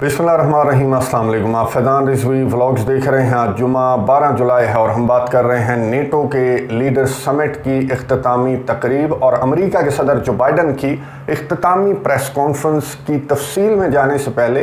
बिस्मिल्लाहिर्रहमानिर्रहीम, अस्सलाम वालेकुम। आप फैज़ान रिजवी व्लॉग्स देख रहे हैं। आज जुमा 12 जुलाई है और हम बात कर रहे हैं नेटो के लीडर समिट की इख्तितामी तकरीब और अमेरिका के सदर जो बाइडन की इख्तितामी प्रेस कॉन्फ्रेंस की तफसील में जाने से पहले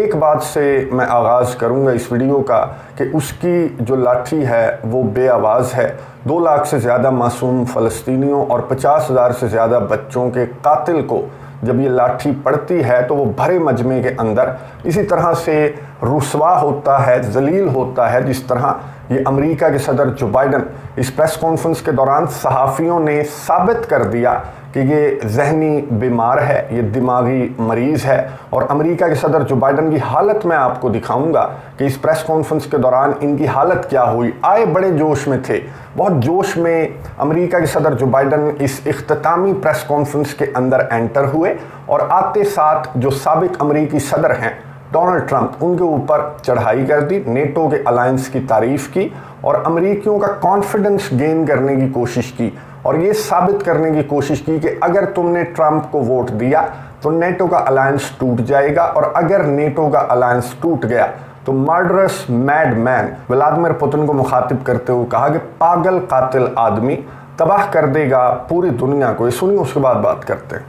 एक बात से मैं आगाज़ करूंगा इस वीडियो का कि उसकी जो लाठी है वो बेआवाज़ है। 2 लाख से ज़्यादा मासूम फ़लस्तीनियों और 50,000 से ज़्यादा बच्चों के कातिल को जब ये लाठी पड़ती है तो वो भरे मजमे के अंदर इसी तरह से रुसवा होता है, जलील होता है, जिस तरह ये अमेरिका के सदर जो बाइडन इस प्रेस कॉन्फ्रेंस के दौरान सहाफ़ियों ने साबित कर दिया कि ये जहनी बीमार है, ये दिमागी मरीज़ है। और अमेरिका के सदर जो बाइडन की हालत मैं आपको दिखाऊंगा कि इस प्रेस कॉन्फ्रेंस के दौरान इनकी हालत क्या हुई। आए बड़े जोश में थे, बहुत जोश में अमेरिका के सदर जो बाइडन इस इख्तितामी प्रेस कॉन्फ्रेंस के अंदर एंटर हुए और आते साथ जो साबिक अमेरिकी सदर हैं डोनाल्ड ट्रंप, उनके ऊपर चढ़ाई कर दी, नेटो के अलायंस की तारीफ़ की और अमेरिकियों का कॉन्फिडेंस गेन करने की कोशिश की और ये साबित करने की कोशिश की कि अगर तुमने ट्रंप को वोट दिया तो नेटो का अलायंस टूट जाएगा और अगर नेटो का अलायंस टूट गया तो murderous mad man Vladimir Putin को मुखातिब करते हुए कहा कि पागल कातिल आदमी तबाह कर देगा पूरी दुनिया को। ये सुनिए, उसके बाद बात करते हैं।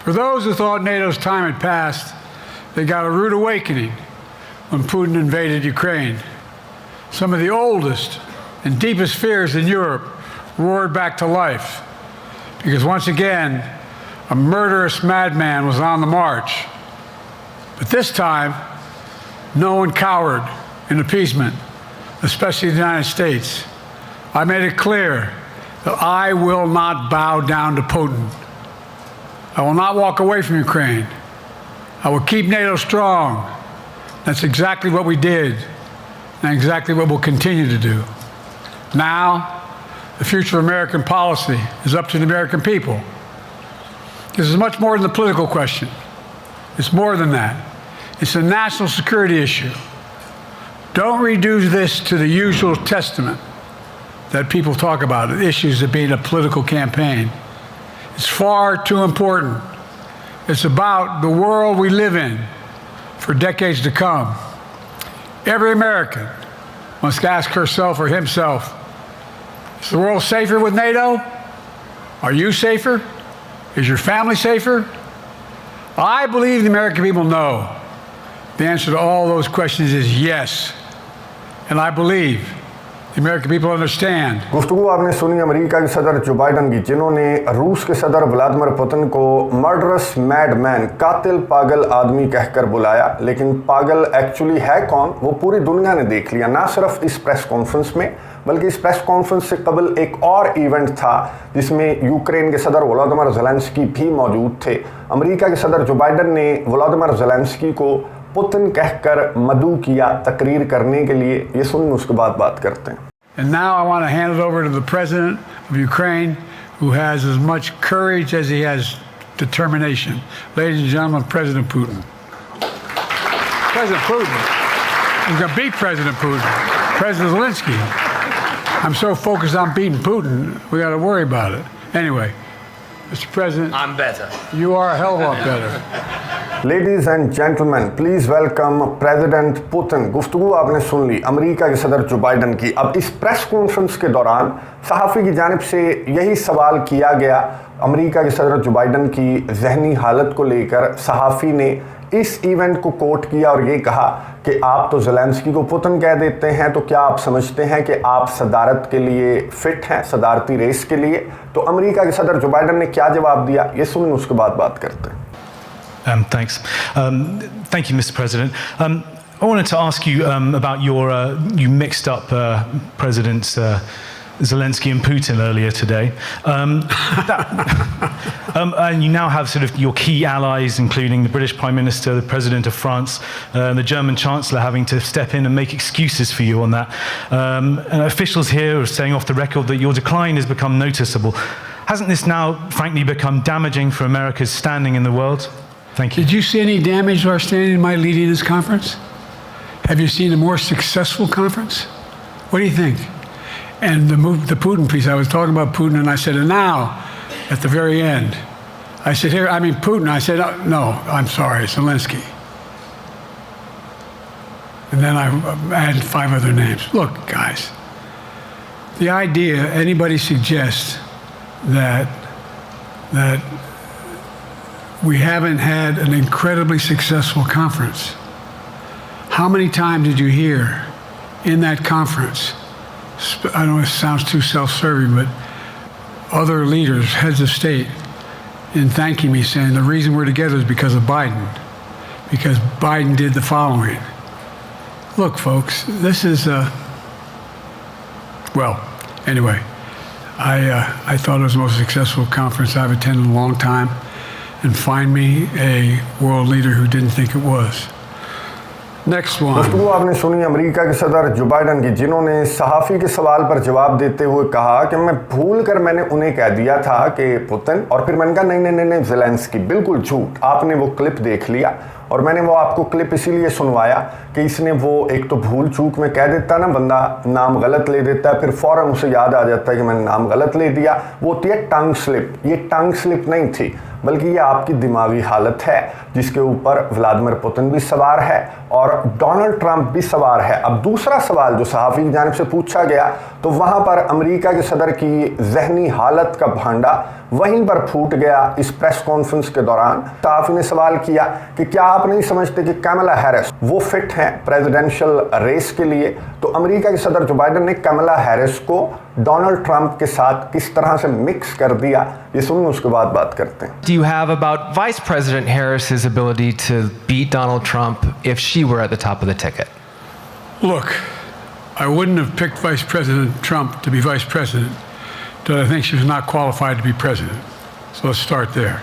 For those who thought NATO's time had passed, they got a rude awakening when Putin invaded Ukraine. Some of the oldest and deepest fears in Europe roared back to life because once again a murderous madman was on the march. But this time no one cowered in appeasement, especially the United States. I made it clear that I will not bow down to Putin. I will not walk away from Ukraine. I will keep NATO strong. That's exactly what we did and exactly what we'll continue to do. Now the future of American policy is up to the American people. This is much more than the political question. It's more than that. It's a national security issue. Don't reduce this to the usual testament that people talk about, issues of being a political campaign. It's far too important. It's about the world we live in for decades to come. Every American must ask herself or himself, is the world safer with NATO? Are you safer? Is your family safer? I believe the American people know. The answer to all those questions is yes. And I believe the American people understand. गुफ्तगू आपने सुनी America के सदर जो Biden की, जिन्होंने रूस के सदर व्लादिमीर पुतिन को मर्डरस मैडमैन, कातिल पागल आदमी कहकर बुलाया। लेकिन पागल एक्चुअली है कौन, वो पूरी दुनिया ने देख लिया। ना सिर्फ इस प्रेस कॉन्फ्रेंस में बल्कि इस प्रेस कॉन्फ्रेंस से कबल एक और इवेंट था जिसमें यूक्रेन के सदर वोलोदिमीर ज़ेलेंस्की भी मौजूद थे। अमेरिका के सदर जो बाइडन ने वोलोदिमीर ज़ेलेंस्की को पुतिन कहकर मदऊ किया तकरीर करने के लिए। ये सुनिए, उसके बाद बात करते हैं। And now I want to hand it over to the president of Ukraine, who has as much courage as he has determination. Ladies and gentlemen, President Putin. President Putin. He's going to beat President Putin. President Zelensky. I'm so focused on beating Putin, we got to worry about it. Anyway, Mr. President. I'm better. You are a hell of a lot better. Ladies and gentleman, please welcome president Putin. गुफ्तगू आपने सुन ली America के सदर जो Biden की। अब इस press conference के दौरान सहाफ़ी की जानिब से यही सवाल किया गया अमेरिका के सदर जो बाइडन की जहनी हालत को लेकर। सहाफ़ी ने इस इवेंट को कोट किया और ये कहा कि आप तो ज़ेलेंस्की को पुतिन कह देते हैं, तो क्या आप समझते हैं कि आप सदारत के लिए फ़िट हैं, सदारती रेस के लिए? तो अमेरिका के सदर जो बाइडन ने क्या जवाब दिया, ये सुनिए, उसके बाद बात करते हैं। Thanks. Thank you, Mr. President. I wanted to ask you about you mixed up Presidents Zelensky and Putin earlier today. And you now have sort of your key allies, including the British Prime Minister, the President of France, the German Chancellor having to step in and make excuses for you on that. And officials here are saying off the record that your decline has become noticeable. Hasn't this now, frankly, become damaging for America's standing in the world? Thank you. Did you see any damage to our standing in my leading this conference? Have you seen a more successful conference? What do you think? And the Putin piece, I was talking about Putin, and I said, and now, at the very end, I said, here, I mean Putin. I said, no, I'm sorry, Zelensky. And then I added 5 other names. Look, guys, the idea anybody suggests that we haven't had an incredibly successful conference. How many times did you hear in that conference, I know it sounds too self-serving, but other leaders, heads of state, in thanking me, saying the reason we're together is because of Biden, because Biden did the following. Look, folks, this is well, anyway, I thought it was the most successful conference I've attended in a long time, and find me a world leader who didn't think it was. Next one. दोस्तों, आपने सुनी America के सदर जो Biden की, जिन्होंने सहाफ़ी के सवाल पर जवाब देते हुए कहा कि मैं भूल कर मैंने उन्हें कह दिया था कि पुतिन, और फिर मैंने कहा नहीं ज़ेलेंस्की, बिल्कुल झूठ। आपने वो क्लिप देख लिया और मैंने वो आपको क्लिप इसीलिए सुनवाया कि इसने वो एक तो भूल चूक में कह देता ना, बंदा नाम गलत ले देता है, फिर फ़ौरन उसे याद आ जाता है कि मैंने नाम गलत ले दिया। वो होती है टंग स्लिप। ये टंग स्लिप नहीं थी, बल्कि ये आपकी दिमागी हालत है जिसके ऊपर व्लादिमीर पुतिन भी सवार है और डोनाल्ड ट्रंप भी सवार है। अब दूसरा सवाल जो सहाफ़ी की जानिब से पूछा गया, तो वहाँ पर अमेरिका के सदर की जहनी हालत का भांडा वहीं पर फूट गया। इस प्रेस कॉन्फ्रेंस के दौरान सहाफ़ी ने सवाल किया कि क्या आप नहीं समझते कि कमला हैरिस वो फिट हैं प्रेसिडेंशियल रेस के लिए? तो अमेरिका के सदर जो बाइडन ने कमला हैरिस को डोनाल्ड ट्रंप के साथ किस तरह से मिक्स कर दिया, ये सुनिए, उसके बाद बात करते हैं। Do you have about Vice President Harris's ability to beat Donald Trump if she were at the top of the ticket? Look, I wouldn't have picked Vice President Trump to be Vice President, but I think she was not qualified to be President. So let's start there.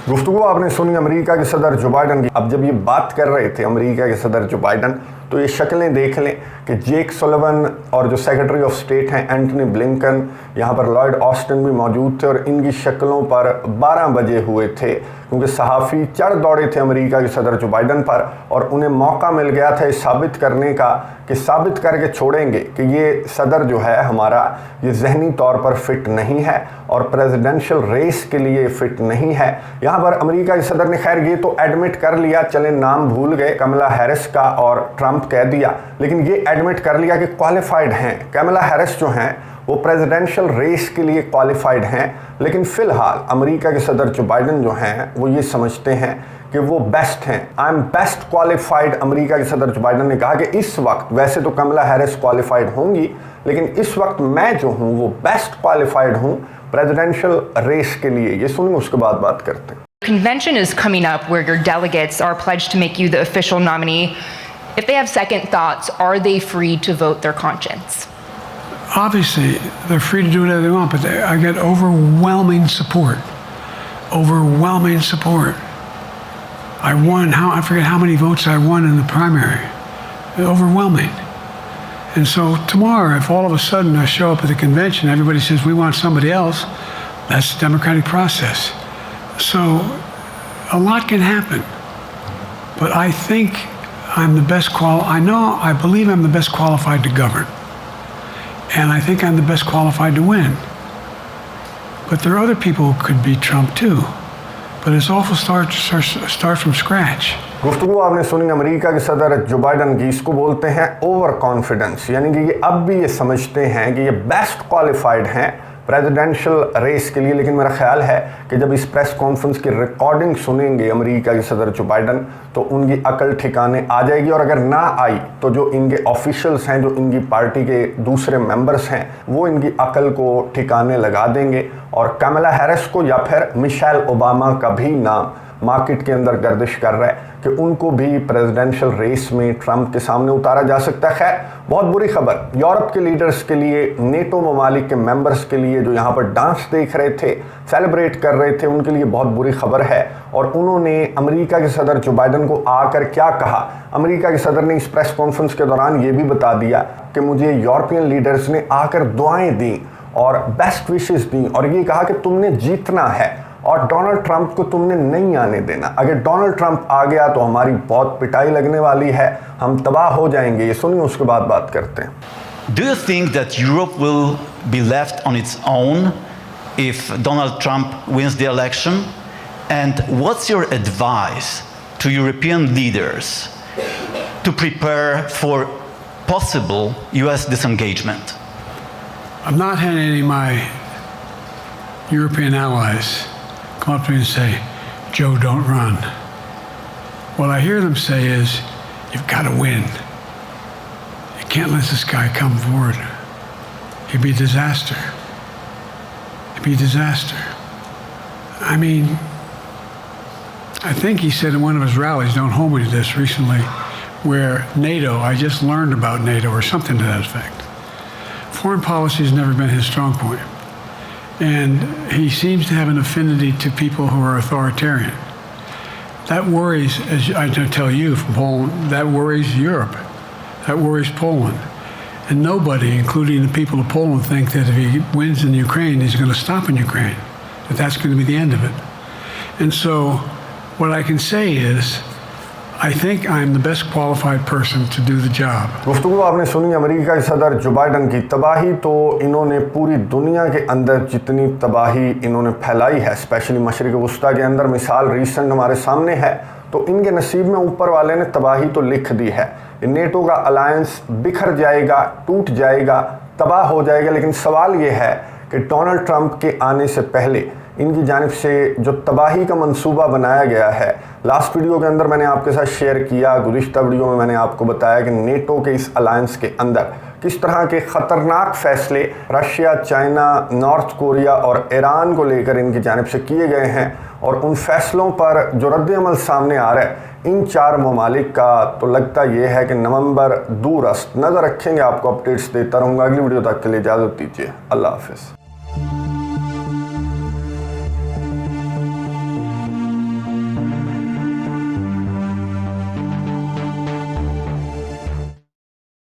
गुफ्तगू आपने सुनी America के सदर जो Biden की। अब जब ये बात कर रहे थे अमेरिका के सदर जो बाइडन, तो ये शक्लें देख लें कि जेक सुलिवन और जो सेक्रेटरी ऑफ स्टेट हैं एंटनी ब्लिंकन, यहाँ पर लॉयड ऑस्टिन भी मौजूद थे और इनकी शक्लों पर 12 बजे हुए थे, क्योंकि सहाफ़ी चढ़ दौड़े थे अमेरिका के सदर जो बाइडन पर और उन्हें मौका मिल गया था इस साबित करने का कि साबित करके छोड़ेंगे कि ये सदर जो है हमारा, ये जहनी तौर पर फिट नहीं है और प्रेसिडेंशियल रेस के लिए फिट नहीं है। यहाँ पर अमेरिका के सदर ने खैर ये तो एडमिट कर लिया, चले नाम भूल गए कमला हैरिस का और ट्रंप कह दिया, लेकिन ये एडमिट कर लिया कि क्वालिफाइड हैं। कमला हैरिस जो हैं वो प्रेसिडेंशियल रेस के लिए क्वालिफाइड हैं, लेकिन फ़िलहाल अमेरिका के सदर जो बाइडन जो हैं वो ये समझते हैं कि वो बेस्ट हैं। I am best qualified, America के सदर जो बाइडन ने कहा कि इस वक्त वैसे तो कमला हैरिस क्वालिफाइड होंगी, लेकिन इस वक्त मैं जो हूँ वो बेस्ट क्वालिफाइड हूँ प्रेसिडेंशियल रेस के लिए। ये सुनिए, उसके बाद बात करते हैं। Convention is coming up where your delegates are pledged to make you the official nominee. If they have second thoughts, are they free to vote their conscience? Obviously, they're free to do whatever they want, but I get overwhelming support. Overwhelming support. I won, I forget how many votes I won in the primary. Overwhelming. And so tomorrow, if all of a sudden I show up at the convention, everybody says we want somebody else, that's the democratic process. So a lot can happen. But I think I'm the best I believe I'm the best qualified to govern. And I think I'm the best qualified to win. But there are other people who could beat Trump too. But it's awful start from scratch. गुफ्तगू आपने सुनी America के सदर जो Biden की। इसको बोलते हैं ओवर कॉन्फिडेंस, यानी कि ये अब भी ये समझते हैं कि ये बेस्ट क्वालिफाइड हैं प्रेसिडेंशियल रेस के लिए। लेकिन मेरा ख्याल है कि जब इस प्रेस कॉन्फ्रेंस की रिकॉर्डिंग सुनेंगे अमेरिका के सदर जो बाइडन, तो उनकी अकल ठिकाने आ जाएगी, और अगर ना आई तो जो इनके ऑफिशियल्स हैं, जो इनकी पार्टी के दूसरे मेंबर्स हैं, वो इनकी अकल को ठिकाने लगा देंगे और कमला हैरिस को या फिर मिशेल ओबामा का भी नाम मार्केट के अंदर गर्दिश कर रहा है कि उनको भी प्रेसिडेंशियल रेस में ट्रंप के सामने उतारा जा सकता है। खैर, बहुत बुरी खबर यूरोप के लीडर्स के लिए, नेटो ममालिक के मेंबर्स के लिए जो यहाँ पर डांस देख रहे थे, सेलिब्रेट कर रहे थे, उनके लिए बहुत बुरी खबर है। और उन्होंने अमेरिका के सदर जो बाइडन को आकर क्या कहा, अमेरिका के सदर ने इस प्रेस कॉन्फ्रेंस के दौरान ये भी बता दिया कि मुझे यूरोपियन लीडर्स ने आकर दुआएं दी और बेस्ट विशेस दी और ये कहा कि तुमने जीतना है और डोनाल्ड ट्रंप को तुमने नहीं आने देना। अगर डोनाल्ड ट्रंप आ गया तो हमारी बहुत पिटाई लगने वाली है, हम तबाह हो जाएंगे। ये सुनिए, उसके बाद बात करते हैं। Do you think that Europe will be left on its own if Donald Trump wins the election? And what's your advice to European leaders to prepare for possible US disengagement. I'm not having any of my European allies come up to me and say, Joe, don't run. What I hear them say is, you've got to win. You can't let this guy come forward. It'd be a disaster. It'd be a disaster. I mean, I think he said in one of his rallies, don't hold me to this, recently, where NATO, I just learned about NATO or something to that effect. Foreign policy has never been his strong point. And he seems to have an affinity to people who are authoritarian. That worries, as I tell you from Poland, that worries Europe. That worries Poland. And nobody, including the people of Poland, think that if he wins in Ukraine, he's going to stop in Ukraine, that that's going to be the end of it. And so what I can say is, I think I'm the best qualified person to do the job. गुफ्तगू आपने सुनी America के सदर जो Biden की तबाही, तो इन्होंने पूरी दुनिया के अंदर जितनी तबाही इन्होंने फैलाई है, स्पेशली मशरिक़ वस्ता के अंदर, मिसाल रीसेंट हमारे सामने है, तो इनके नसीब में ऊपर वाले ने तबाही तो लिख दी है। नेटो का अलायंस बिखर जाएगा, टूट जाएगा, तबाह हो जाएगा, लेकिन सवाल ये है कि डोनाल्ड ट्रंप के आने से पहले इनकी जानिब से जो तबाही का मंसूबा बनाया गया है, लास्ट वीडियो के अंदर मैंने आपके साथ शेयर किया, गुज़िश्ता वीडियो में मैंने आपको बताया कि नेटो के इस अलायंस के अंदर किस तरह के ख़तरनाक फ़ैसले रशिया, चाइना, नॉर्थ कोरिया और ईरान को लेकर इनकी जानिब से किए गए हैं, और उन फैसलों पर जो रद्द-ए-अमल सामने आ रहा है इन चार ममालिक का, तो लगता ये है कि नवंबर दूरस्त। नज़र रखेंगे, आपको अपडेट्स देता रहूँगा। अगली वीडियो तक के लिए इजाज़त दीजिए। अल्लाह हाफ़िज़।